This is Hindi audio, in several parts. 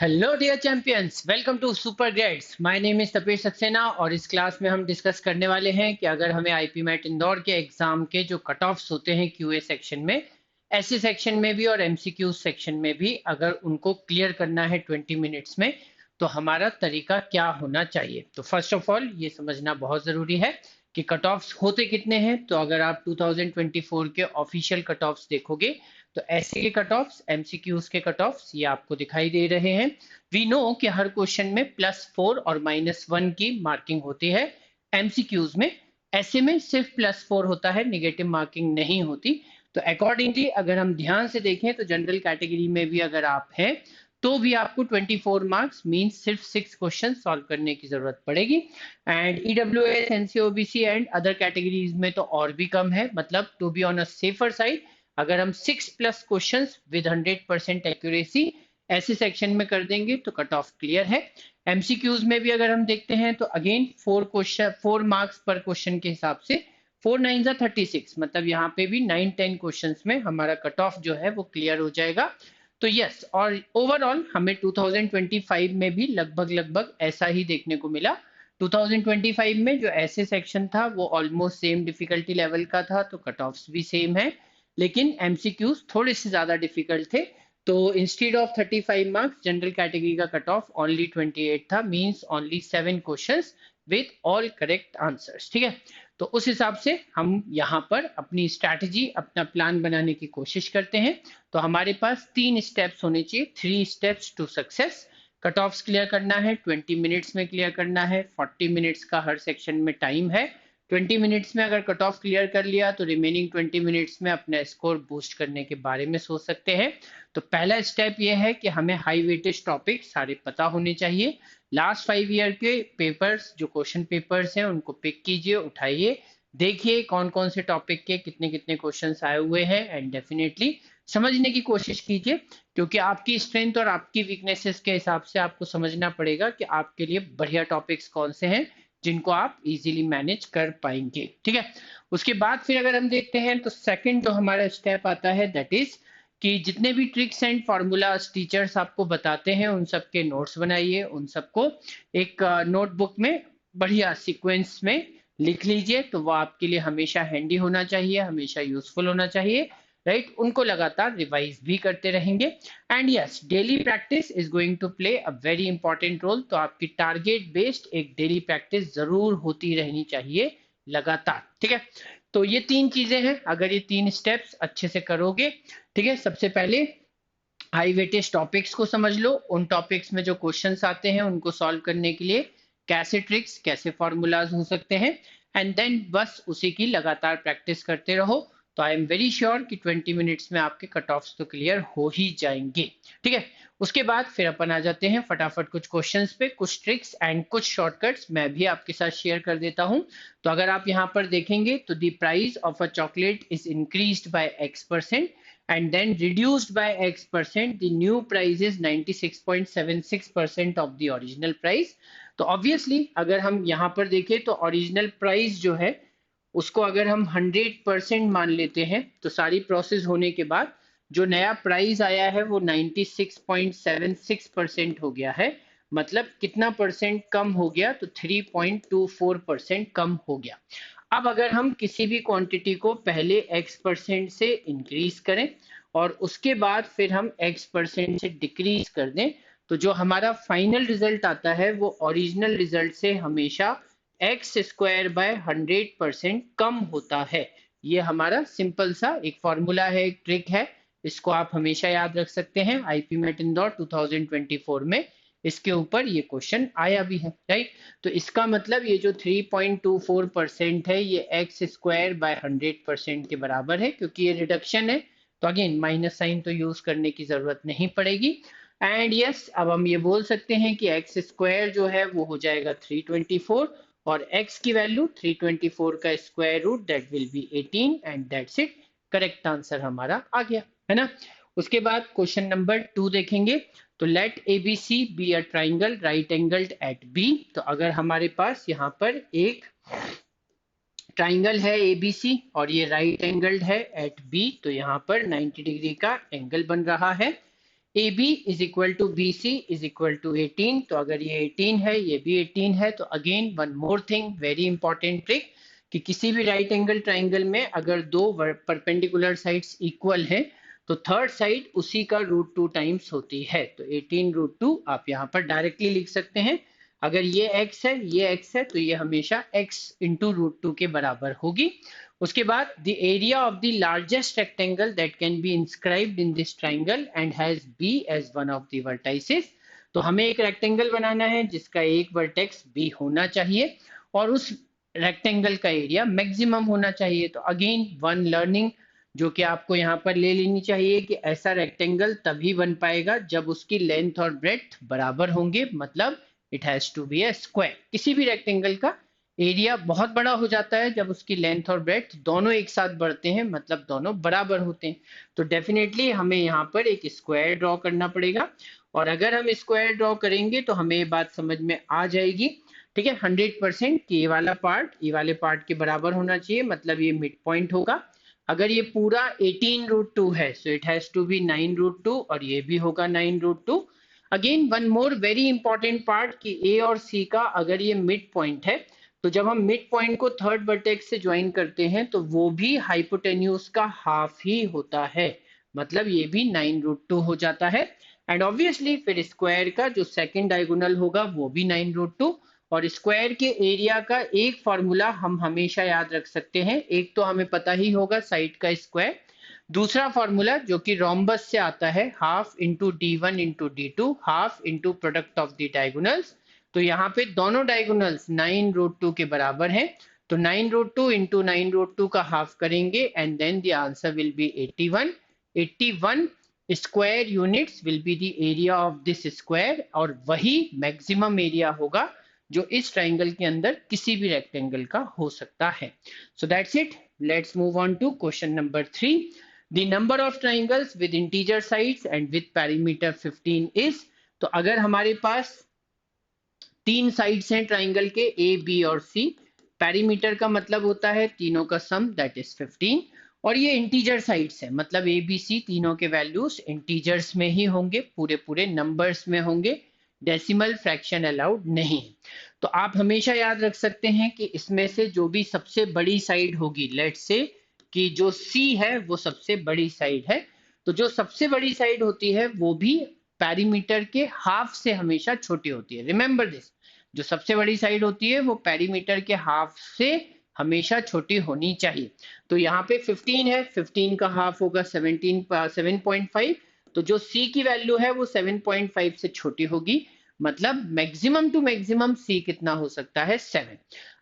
Hello dear champions, welcome to super grades. My name is Tapesh Saxena और इस क्लास में हम डिस्कस करने वाले हैं कि अगर हमें आईपी मैट इंदौर के एग्जाम के जो कट ऑफ्स होते हैं क्यूए सेक्शन में, ऐसे सेक्शन में भी और एमसीक्यू सेक्शन में भी, अगर उनको क्लियर करना है 20 मिनट्स में तो हमारा तरीका क्या होना चाहिए। तो फर्स्ट ऑफ ऑल ये समझना बहुत जरूरी है कि कट ऑफ्स होते कितने हैं। तो अगर आप 2024 के ऑफिशियल कट ऑफ्स देखोगे तो ऐसे के कट ऑफ्स, एमसीक्यूज के कट ऑफ्स ये आपको दिखाई दे रहे हैं। वी नो कि हर क्वेश्चन में +4 और -1 की मार्किंग होती है। एमसीक्यूज में ऐसे में सिर्फ +4 होता है, निगेटिव मार्किंग नहीं होती। तो अकॉर्डिंगली अगर हम ध्यान से देखें तो जनरल कैटेगरी में भी अगर आप हैं तो भी आपको 24 मार्क्स मींस सिर्फ 6 क्वेश्चन सॉल्व करने की जरूरत पड़ेगी। And EWS, NCOBC and other categories में तो और भी कम है। मतलब to be on a safer side, अगर हम 6+ क्वेश्चंस विद 100% एक्यूरेसी ऐसे सेक्शन में कर देंगे तो कट ऑफ क्लियर है। एमसीक्यूज में भी अगर हम देखते हैं तो अगेन 4 मार्क्स पर क्वेश्चन के हिसाब से 4 9 36, मतलब यहाँ पे भी 9-10 क्वेश्चंस में हमारा कट ऑफ जो है वो क्लियर हो जाएगा। तो यस, और ओवरऑल हमें 2025 में भी लगभग ऐसा ही देखने को मिला। 2025 में जो ऐसे सेक्शन था वो ऑलमोस्ट सेम डिफिकल्टी लेवल का था, तो कट ऑफ्स भी सेम है, लेकिन एमसीक्यूज थोड़े से ज्यादा डिफिकल्ट थे। तो instead of 35 marks general category का कट ऑफ ओनली 28 था, means only 7 questions with all correct answers. ठीक है, तो उस हिसाब से हम यहाँ पर अपनी स्ट्रैटेजी, अपना प्लान बनाने की कोशिश करते हैं। तो हमारे पास 3 स्टेप्स होने चाहिए, 3 steps to success. Cut offs clear करना है, 20 मिनट्स में क्लियर करना है, 40 मिनट्स का हर सेक्शन में टाइम है। 20 मिनट्स में अगर कट ऑफ क्लियर कर लिया तो रिमेनिंग 20 मिनट्स में अपना स्कोर बूस्ट करने के बारे में सोच सकते हैं। तो पहला स्टेप ये है कि हमें हाई वेटेज टॉपिक सारे पता होने चाहिए। लास्ट 5 ईयर के पेपर्स, जो क्वेश्चन पेपर्स हैं, उनको पिक कीजिए, उठाइए, देखिए कौन कौन से टॉपिक के कितने कितने क्वेश्चंस आए हुए हैं एंड डेफिनेटली समझने की कोशिश कीजिए, क्योंकि आपकी स्ट्रेंथ और आपकी वीकनेसेस के हिसाब से आपको समझना पड़ेगा कि आपके लिए बढ़िया टॉपिक्स कौन से हैं जिनको आप इजीली मैनेज कर पाएंगे। ठीक है, उसके बाद फिर अगर हम देखते हैं तो सेकंड जो हमारा स्टेप आता है दैट इज कि जितने भी ट्रिक्स एंड फॉर्मूलाज टीचर्स आपको बताते हैं उन सब के नोट्स बनाइए, उन सबको एक नोटबुक में बढ़िया सीक्वेंस में लिख लीजिए। तो वो आपके लिए हमेशा हैंडी होना चाहिए, हमेशा यूजफुल होना चाहिए, राइट। उनको लगातार रिवाइज भी करते रहेंगे। And yes, daily practice is going to play a very important role. तो आपकी टारगेट बेस्ड एक डेली प्रैक्टिस जरूर होती रहनी चाहिए लगातार। ठीक है, तो ये 3 चीजें हैं, अगर ये 3 स्टेप्स अच्छे से करोगे। ठीक है, सबसे पहले हाई वेटेज टॉपिक्स को समझ लो, उन टॉपिक्स में जो क्वेश्चंस आते हैं उनको सॉल्व करने के लिए कैसे ट्रिक्स, कैसे फॉर्मूलाज हो सकते हैं, एंड देन बस उसी की लगातार प्रैक्टिस करते रहो। तो आई एम वेरी श्योर कि 20 मिनट्स में आपके कट ऑफ्स तो क्लियर हो ही जाएंगे। ठीक है, उसके बाद फिर अपन आ जाते हैं फटाफट कुछ क्वेश्चंस पे, कुछ ट्रिक्स एंड कुछ शॉर्टकट्स मैं भी आपके साथ शेयर कर देता हूं। तो अगर आप यहाँ पर देखेंगे तो the price of a chocolate is increased by X% and then reduced by X%, the new price is 96.76% of the original price. तो ऑब्वियसली अगर हम यहाँ पर देखें तो ओरिजिनल प्राइस जो है उसको अगर हम 100% मान लेते हैं तो सारी प्रोसेस होने के बाद जो नया प्राइस आया है वो 96.76% हो गया है। मतलब कितना परसेंट कम हो गया, तो 3.24% कम हो गया। अब अगर हम किसी भी क्वांटिटी को पहले X% से इंक्रीज करें और उसके बाद फिर हम X% से डिक्रीज कर दें, तो जो हमारा फाइनल रिजल्ट आता है वो ओरिजिनल रिजल्ट से हमेशा X²/100% कम होता है। ये हमारा सिंपल सा एक फॉर्मूला है, एक ट्रिक है, इसको आप हमेशा याद रख सकते हैं। आईपी मैट इंदौर 2024 में इसके ऊपर ये क्वेश्चन आया भी है, राइट। तो इसका मतलब ये जो 3.24% है ये एक्स स्क्वायर बाय 100% के बराबर है, क्योंकि ये रिडक्शन है तो अगेन माइनस साइन तो यूज करने की जरूरत नहीं पड़ेगी। एंड यस, अब हम ये बोल सकते हैं कि एक्स स्क्वायर जो है वो हो जाएगा 324, और x की वैल्यू 324 का square root that will be 18, and that's it, correct answer हमारा आ गया है ना। उसके बाद क्वेश्चन नंबर 2 देखेंगे। तो let A B C be a triangle right angled at B. तो अगर हमारे पास यहाँ पर एक ट्राइंगल है ए बी सी और ये राइट एंगल्ड है एट बी, तो यहाँ पर 90 डिग्री का एंगल बन रहा है। A B is equal to B C is equal to 18। तो अगर ये 18 है ये भी 18 है, तो again one more thing, very important trick, कि किसी भी राइट एंगल ट्राइंगल में अगर दो परपेंडिकुलर साइड्स इक्वल हैं तो थर्ड साइड उसी का रूट 2 टाइम्स होती है। तो 18 रूट 2 आप यहाँ पर डायरेक्टली लिख सकते हैं। अगर ये x है ये x है तो ये हमेशा x इंटू रूट 2 के बराबर होगी। उसके बाद the area of the largest rectangle that can be inscribed in this triangle and has b as one of the vertices. तो हमें एक रेक्टेंगल बनाना है जिसका एक वर्टेक्स b होना चाहिए और उस रेक्टेंगल का एरिया मैक्सिमम होना चाहिए। तो अगेन वन लर्निंग जो कि आपको यहाँ पर ले लेनी चाहिए कि ऐसा रेक्टेंगल तभी बन पाएगा जब उसकी लेंथ और ब्रेड्थ बराबर होंगे, मतलब it has to be a square. किसी भी रेक्टेंगल का एरिया बहुत बड़ा हो जाता है जब उसकी लेंथ और ब्रेड्थ दोनों एक साथ बढ़ते हैं, मतलब दोनों बराबर होते हैं। तो डेफिनेटली हमें यहाँ पर एक स्क्वायर ड्रॉ करना पड़ेगा, और अगर हम स्क्वायर ड्रॉ करेंगे तो हमें ये बात समझ में आ जाएगी, ठीक है, 100% कि ये वाला पार्ट ये वाले पार्ट के बराबर होना चाहिए, मतलब ये मिड पॉइंट होगा। अगर ये पूरा 18 रूट 2 है so it has to be 9 root 2, और ये भी होगा 9 root 2। Again one more very important part कि ए और सी का अगर ये मिड पॉइंट है तो जब हम मिड पॉइंट को थर्ड वर्टेक्स से ज्वाइन करते हैं तो वो भी हाइपोटेन्यूज का हाफ ही होता है, मतलब ये भी 9 रूट 2 हो जाता है। एंड ऑब्वियसली फिर स्क्वायर का जो सेकंड डायगोनल होगा वो भी 9 रूट 2। और स्क्वायर के एरिया का एक फॉर्मूला हम हमेशा याद रख सकते हैं, एक तो हमें पता ही होगा साइड का स्क्वायर, दूसरा फॉर्मूला जो कि रोम्बस से आता है half into D one into D two half into product of the diagonals. तो यहाँ पे दोनों डायगोनल्स 9 रूट 2 के बराबर हैं, तो 9 रूट 2 इंटू 9 रूट 2 का हाफ करेंगे and then the answer will be 81। 81 square units will be the area of this square, और वही मैक्सिमम एरिया होगा जो इस ट्राइंगल के अंदर किसी भी रेक्टेंगल का हो सकता है। So that's it, let's move on to question number 3। The number of triangles with integer sides and with perimeter 15 is। तो अगर हमारे पास तीन साइड्स हैं ट्राइंगल के ए बी और सी, पेरीमीटर का मतलब होता है तीनों का सम दैट इज 15, और ये इंटीजर साइड्स हैं, मतलब ए बी सी तीनों के वैल्यूज इंटीजर्स में ही होंगे, पूरे पूरे नंबर्स में होंगे, डेसिमल फ्रैक्शन अलाउड नहीं। तो आप हमेशा याद रख सकते हैं कि इसमें से जो भी सबसे बड़ी साइड होगी, लेट्स से कि जो सी है वो सबसे बड़ी साइड है, तो जो सबसे बड़ी साइड होती है वो भी पेरीमीटर के हाफ से हमेशा छोटी होती है। रिमेंबर दिस, जो सबसे बड़ी साइड होती है वो पेरीमीटर के हाफ से हमेशा छोटी होनी चाहिए। तो यहाँ पे 15 है, 15 का हाफ होगा 7.5, तो जो सी की वैल्यू है वो 7.5 से छोटी होगी, मतलब मैक्सिमम टू मैक्सिमम सी कितना हो सकता है 7।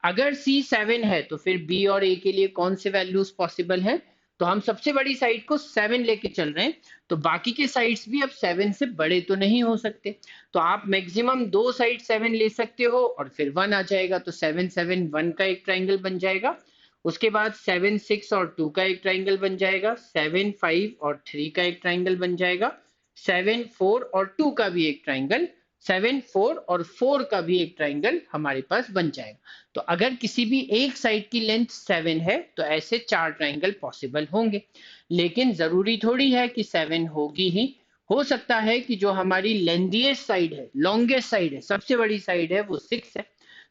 अगर सी 7 है तो फिर बी और ए के लिए कौन से वैल्यूज पॉसिबल हैं, तो हम सबसे बड़ी साइड को 7 लेके चल रहे हैं, तो बाकी के साइड्स भी अब 7 से बड़े तो नहीं हो सकते, तो आप मैक्सिमम दो साइड 7 ले सकते हो और फिर 1 आ जाएगा, तो 7 7 1 का एक ट्राइंगल बन जाएगा। उसके बाद 7 6 और 2 का एक ट्राइंगल बन जाएगा, 7 5 और 3 का एक ट्राइंगल बन जाएगा, 7 4 और 2 का भी एक ट्राइंगल, 7 4 और 4 का भी एक ट्राइंगल हमारे पास बन जाएगा। तो अगर किसी भी एक साइड की लेंथ 7 है तो ऐसे 4 ट्राइंगल पॉसिबल होंगे, लेकिन जरूरी थोड़ी है कि 7 होगी ही, हो सकता है कि जो हमारी लेंथीएस्ट साइड है, लॉन्गेस्ट साइड है, सबसे बड़ी साइड है वो 6 है।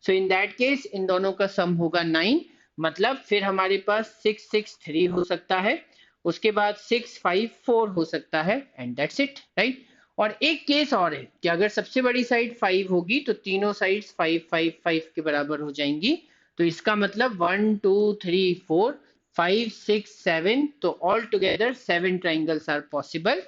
सो इन दैट केस इन दोनों का सम होगा 9, मतलब फिर हमारे पास 6 6 3 हो सकता है, उसके बाद 6 5 4 हो सकता है, एंड दैट्स इट, राइट। और एक केस और है कि अगर सबसे बड़ी साइड 5 होगी तो तीनों साइड्स 5 5 5 के बराबर हो जाएंगी, तो इसका मतलब 1 2 3 4 5 6 7, तो all together 7 triangles are possible.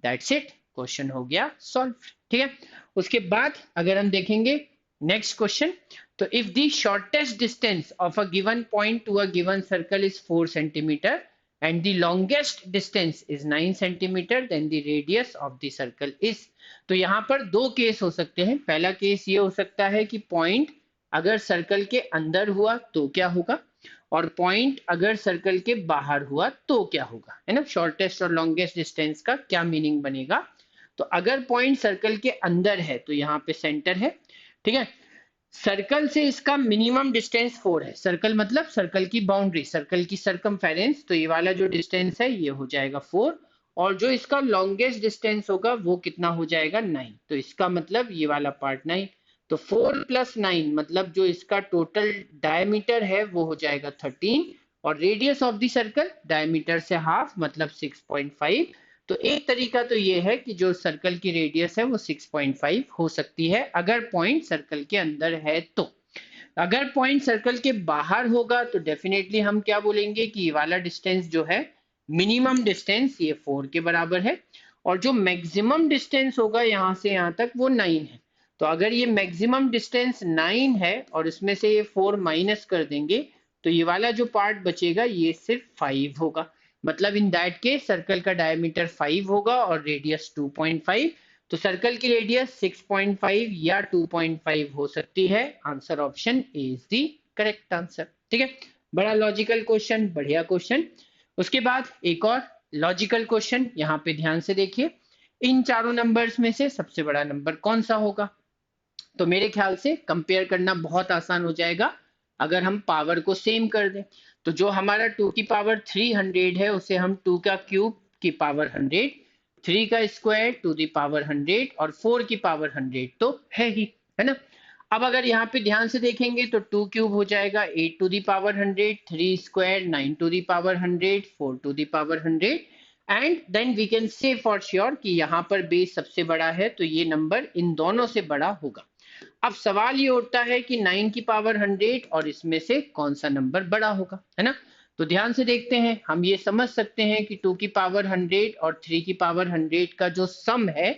That's it, question हो गया सॉल्व। ठीक है। उसके बाद अगर हम देखेंगे नेक्स्ट क्वेश्चन, तो if the shortest distance of a given point to a given circle is 4 centimetre and the longest distance is 9 centimeter, then the radius of the circle is। तो यहाँ पर दो केस हो सकते हैं। पहला केस ये हो सकता है कि पॉइंट अगर सर्कल के अंदर हुआ तो क्या होगा, और पॉइंट अगर सर्कल के बाहर हुआ तो क्या होगा, है ना। शॉर्टेस्ट और लॉन्गेस्ट डिस्टेंस का क्या मीनिंग बनेगा। तो अगर पॉइंट सर्कल के अंदर है तो यहाँ पे सेंटर है, ठीक है। सर्कल से इसका मिनिमम डिस्टेंस 4 है। सर्कल मतलब सर्कल की बाउंड्री, सर्कल की सरकमफेरेंस, तो ये वाला जो डिस्टेंस है ये हो जाएगा 4, और जो इसका लॉन्गेस्ट डिस्टेंस होगा वो कितना हो जाएगा 9। तो इसका मतलब ये वाला पार्ट 9, तो 4 + 9 मतलब जो इसका टोटल डायमीटर है वो हो जाएगा 13, और radius of the circle diameter से हाफ मतलब 6.5। तो एक तरीका तो ये है कि जो सर्कल की रेडियस है वो 6.5 हो सकती है अगर पॉइंट सर्कल के अंदर है। तो अगर पॉइंट सर्कल के बाहर होगा तो डेफिनेटली हम क्या बोलेंगे कि ये वाला डिस्टेंस जो है मिनिमम डिस्टेंस ये 4 के बराबर है, और जो मैक्सिमम डिस्टेंस होगा यहाँ से यहाँ तक वो 9 है। तो अगर ये मैक्सिमम डिस्टेंस 9 है और इसमें से ये 4 माइनस कर देंगे तो ये वाला जो पार्ट बचेगा ये सिर्फ 5 होगा। मतलब इन दैट केस सर्कल का डायमीटर 5 होगा और रेडियस 2.5। तो सर्कल की रेडियस 6.5 या 2.5 हो सकती है। Answer option A is the correct answer, ठीक है। बड़ा लॉजिकल क्वेश्चन, बढ़िया क्वेश्चन। उसके बाद एक और लॉजिकल क्वेश्चन, यहाँ पे ध्यान से देखिए, इन चारों नंबर्स में से सबसे बड़ा नंबर कौन सा होगा। तो मेरे ख्याल से कंपेयर करना बहुत आसान हो जाएगा अगर हम पावर को सेम कर दें। तो जो हमारा 2 की पावर 300 है उसे हम 2 का क्यूब की पावर 100, 3 का स्क्वायर टू दी पावर 100 और 4 की पावर 100 तो है ही, है ना। अब अगर यहाँ पे ध्यान से देखेंगे तो 2 क्यूब हो जाएगा 8 to the power 100, 3 square 9 to the power 100, 4 to the power 100, and then we can say for sure कि यहाँ पर बेस सबसे बड़ा है तो ये नंबर इन दोनों से बड़ा होगा। अब सवाल ये उठता है कि 9 की पावर 100 और इसमें से कौन सा नंबर बड़ा होगा, है ना। तो ध्यान से देखते हैं, हम ये समझ सकते हैं कि 2 की पावर 100 और 3 की पावर 100 का जो सम है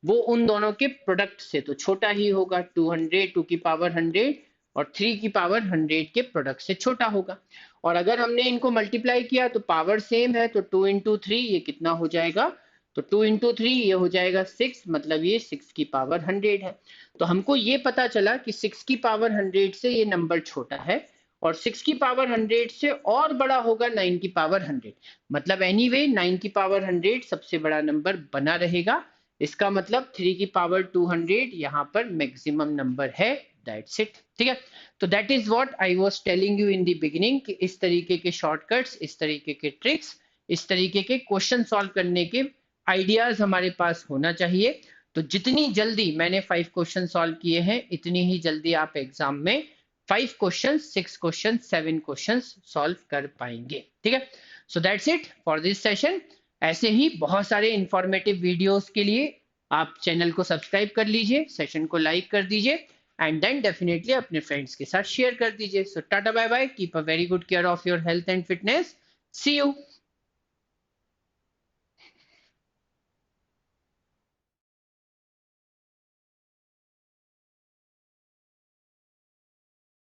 वो उन दोनों के प्रोडक्ट से तो छोटा ही होगा। 200 2 की पावर 100 और 3 की पावर 100 के प्रोडक्ट से छोटा होगा। और अगर हमने इनको मल्टीप्लाई किया तो पावर सेम है, तो 2 × 3 ये कितना हो जाएगा, तो 2 × 3 ये हो जाएगा 6, मतलब ये 6 की पावर 100 है। तो हमको ये पता चला कि 6 की पावर 100 से ये नंबर छोटा है, और 6 की पावर 100 से और बड़ा होगा 9 की पावर 100। मतलब एनीवे 9 की पावर 100 सबसे बड़ा नंबर बना रहेगा। इसका मतलब 3 की पावर 200 यहाँ पर मैक्सिमम नंबर है। दैट्स इट, ठीक है। तो that is what I was telling you in the beginning कि इस तरीके के शॉर्टकट्स, इस तरीके के ट्रिक्स, इस तरीके के क्वेश्चन सॉल्व करने के आइडियाज हमारे पास होना चाहिए। तो जितनी जल्दी मैंने 5 क्वेश्चन सॉल्व किए हैं इतनी ही जल्दी आप एग्जाम में 5 क्वेश्चन, 6 क्वेश्चन, 7 क्वेश्चन सॉल्व कर पाएंगे, ठीक है। So that's it for this session. ऐसे ही बहुत सारे इंफॉर्मेटिव वीडियोस के लिए आप चैनल को सब्सक्राइब कर लीजिए, सेशन को लाइक कर दीजिए, एंड देन डेफिनेटली अपने फ्रेंड्स के साथ शेयर कर दीजिए। So tata bye bye, keep a very good care of your health and fitness, see you.